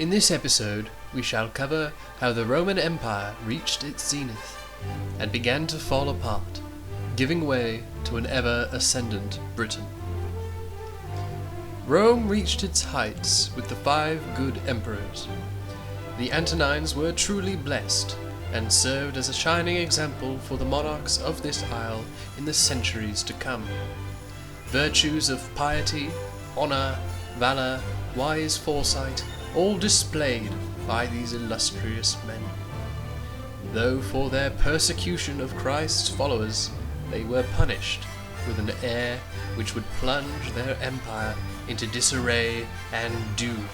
In this episode, we shall cover how the Roman Empire reached its zenith and began to fall apart, giving way to an ever-ascendant Britain. Rome reached its heights with the 5 good emperors. The Antonines were truly blessed and served as a shining example for the monarchs of this isle in the centuries to come. Virtues of piety, honour, valour, wise foresight, all displayed by these illustrious men. Though for their persecution of Christ's followers they were punished with an air which would plunge their empire into disarray and doom.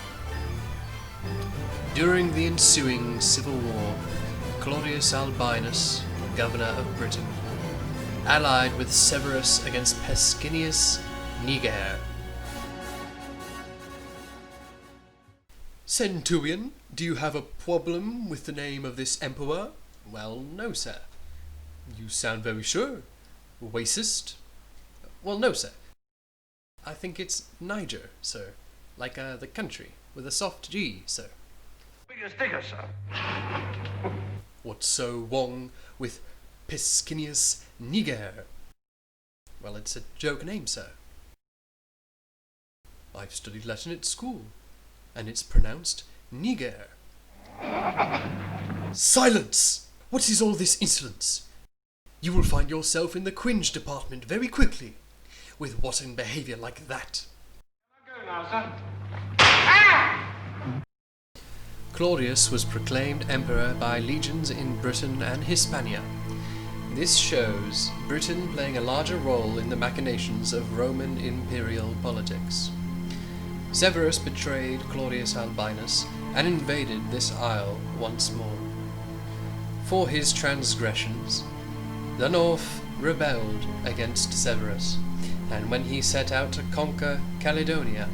During the ensuing civil war, Claudius Albinus, governor of Britain, allied with Severus against Pescennius Niger. Centurion, do you have a problem with the name of this emperor? Well, no, sir. You sound very sure. Racist? Well, no, sir. I think it's Niger, sir. Like the country, with a soft G, sir. Bigger sticker, sir. What's so wrong with Pescennius Niger? Well, it's a joke name, sir. I've studied Latin at school, and it's pronounced Niger. Silence! What is all this insolence? You will find yourself in the cringe department very quickly, with wanton behaviour like that. Can I go now, sir? Ah! Claudius was proclaimed emperor by legions in Britain and Hispania. This shows Britain playing a larger role in the machinations of Roman imperial politics. Severus betrayed Claudius Albinus and invaded this isle once more. For his transgressions, the North rebelled against Severus, and when he set out to conquer Caledonia,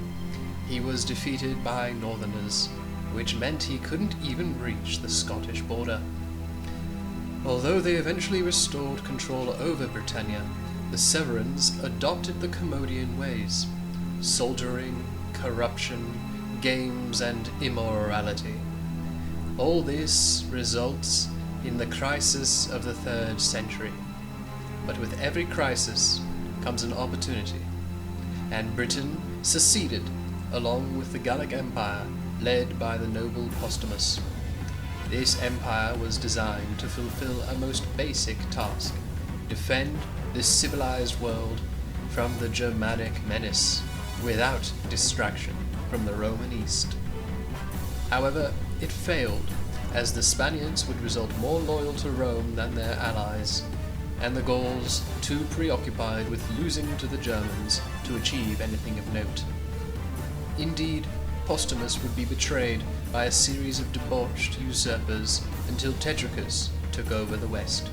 he was defeated by Northerners, which meant he couldn't even reach the Scottish border. Although they eventually restored control over Britannia, the Severans adopted the Commodian ways: soldiering, corruption, games, and immorality. All this results in the crisis of the 3rd century. But with every crisis comes an opportunity, and Britain seceded along with the Gallic Empire led by the noble Postumus. This empire was designed to fulfill a most basic task: defend this civilized world from the Germanic menace, without distraction from the Roman East. However, it failed, as the Spaniards would result more loyal to Rome than their allies, and the Gauls too preoccupied with losing to the Germans to achieve anything of note. Indeed, Postumus would be betrayed by a series of debauched usurpers until Tetricus took over the West.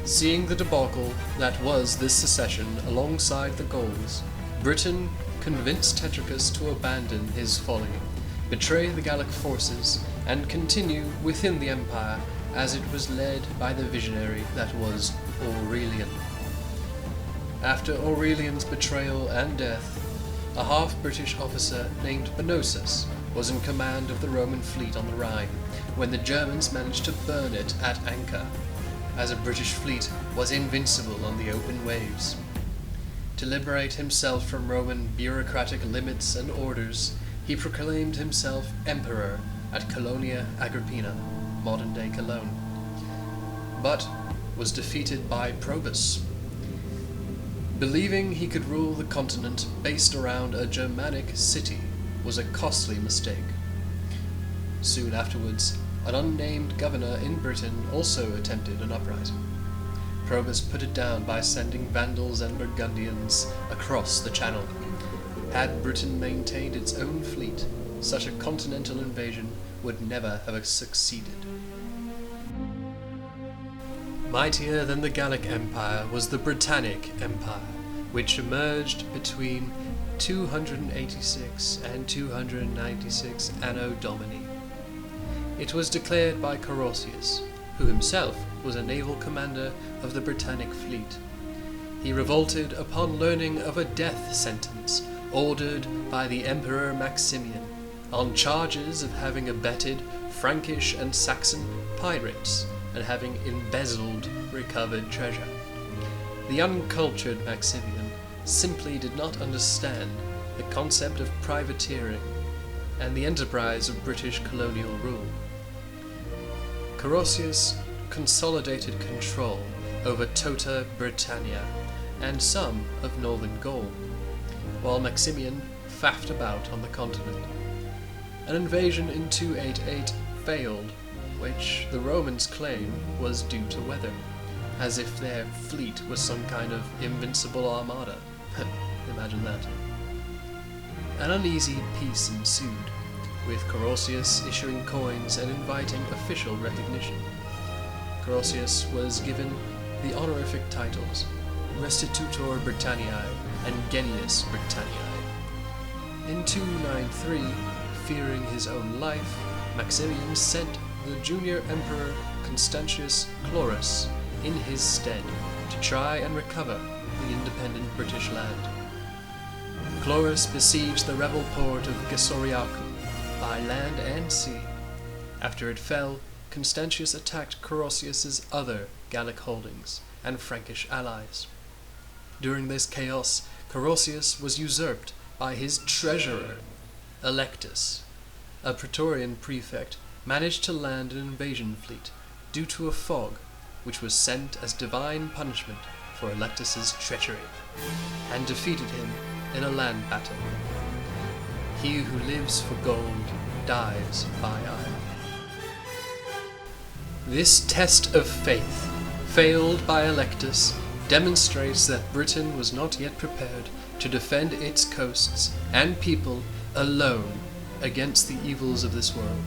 Seeing the debacle that was this secession alongside the Gauls, Britain convinced Tetricus to abandon his folly, betray the Gallic forces, and continue within the empire as it was led by the visionary that was Aurelian. After Aurelian's betrayal and death, a half-British officer named Bonosus was in command of the Roman fleet on the Rhine when the Germans managed to burn it at anchor, as a British fleet was invincible on the open waves. To liberate himself from Roman bureaucratic limits and orders, he proclaimed himself emperor at Colonia Agrippina, modern-day Cologne, but was defeated by Probus. Believing he could rule the continent based around a Germanic city was a costly mistake. Soon afterwards, an unnamed governor in Britain also attempted an uprising. Probus put it down by sending Vandals and Burgundians across the Channel. Had Britain maintained its own fleet, such a continental invasion would never have succeeded. Mightier than the Gallic Empire was the Britannic Empire, which emerged between 286 and 296 Anno Domini. It was declared by Carausius, who himself was a naval commander of the Britannic fleet. He revolted upon learning of a death sentence ordered by the Emperor Maximian, on charges of having abetted Frankish and Saxon pirates and having embezzled recovered treasure. The uncultured Maximian simply did not understand the concept of privateering and the enterprise of British colonial rule. Carausius consolidated control over Tota Britannia and some of northern Gaul, while Maximian faffed about on the continent. An invasion in 288 failed, which the Romans claim was due to weather, as if their fleet was some kind of invincible armada. Imagine that. An uneasy peace ensued, with Carausius issuing coins and inviting official recognition. Carausius was given the honorific titles Restitutor Britanniae and Genius Britanniae. In 293, fearing his own life, Maximian sent the junior emperor Constantius Chlorus in his stead to try and recover the independent British land. Chlorus besieged the rebel port of Gesoriacum by land and sea. After it fell, Constantius attacked Carausius's other Gallic holdings and Frankish allies. During this chaos, Carausius was usurped by his treasurer, Electus. A Praetorian prefect managed to land an invasion fleet due to a fog, which was sent as divine punishment for Electus's treachery, and defeated him in a land battle. He who lives for gold dies by iron. This test of faith, failed by Electus, demonstrates that Britain was not yet prepared to defend its coasts and people alone against the evils of this world.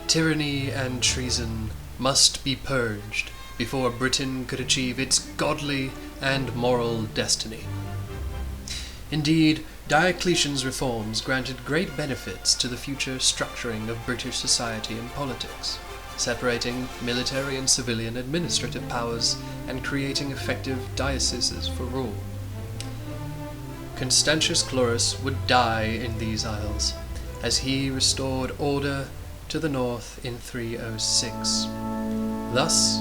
Tyranny and treason must be purged before Britain could achieve its godly and moral destiny. Indeed, Diocletian's reforms granted great benefits to the future structuring of British society and politics, separating military and civilian administrative powers and creating effective dioceses for rule. Constantius Chlorus would die in these isles, as he restored order to the north in 306. Thus,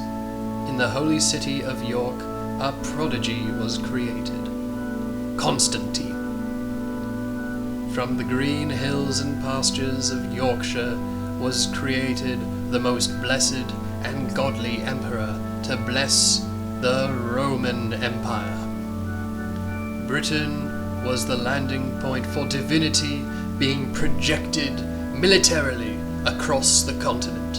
in the holy city of York, a prodigy was created, Constantine. From the green hills and pastures of Yorkshire was created the most blessed and godly emperor to bless the Roman Empire. Britain was the landing point for divinity being projected militarily across the continent,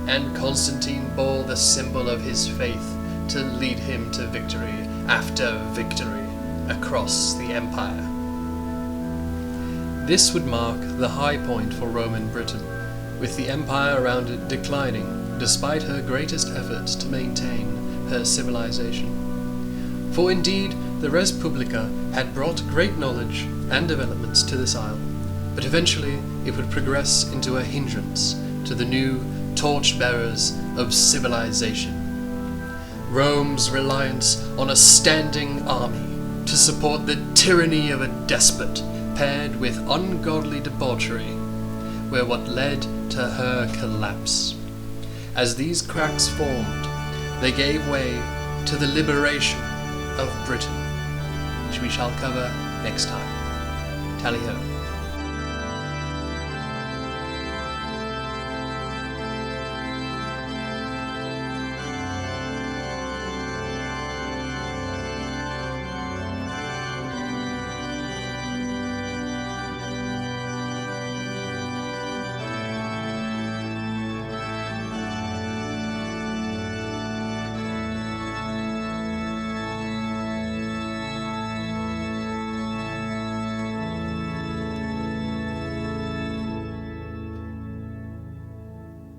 and Constantine bore the symbol of his faith to lead him to victory after victory across the empire. This would mark the high point for Roman Britain, with the empire around it declining despite her greatest efforts to maintain her civilization. For indeed, the Res Publica had brought great knowledge and developments to this isle, but eventually it would progress into a hindrance to the new torch-bearers of civilization. Rome's reliance on a standing army to support the tyranny of a despot paired with ungodly debauchery were what led to her collapse. As these cracks formed, they gave way to the liberation of Britain, which we shall cover next time. Tally ho.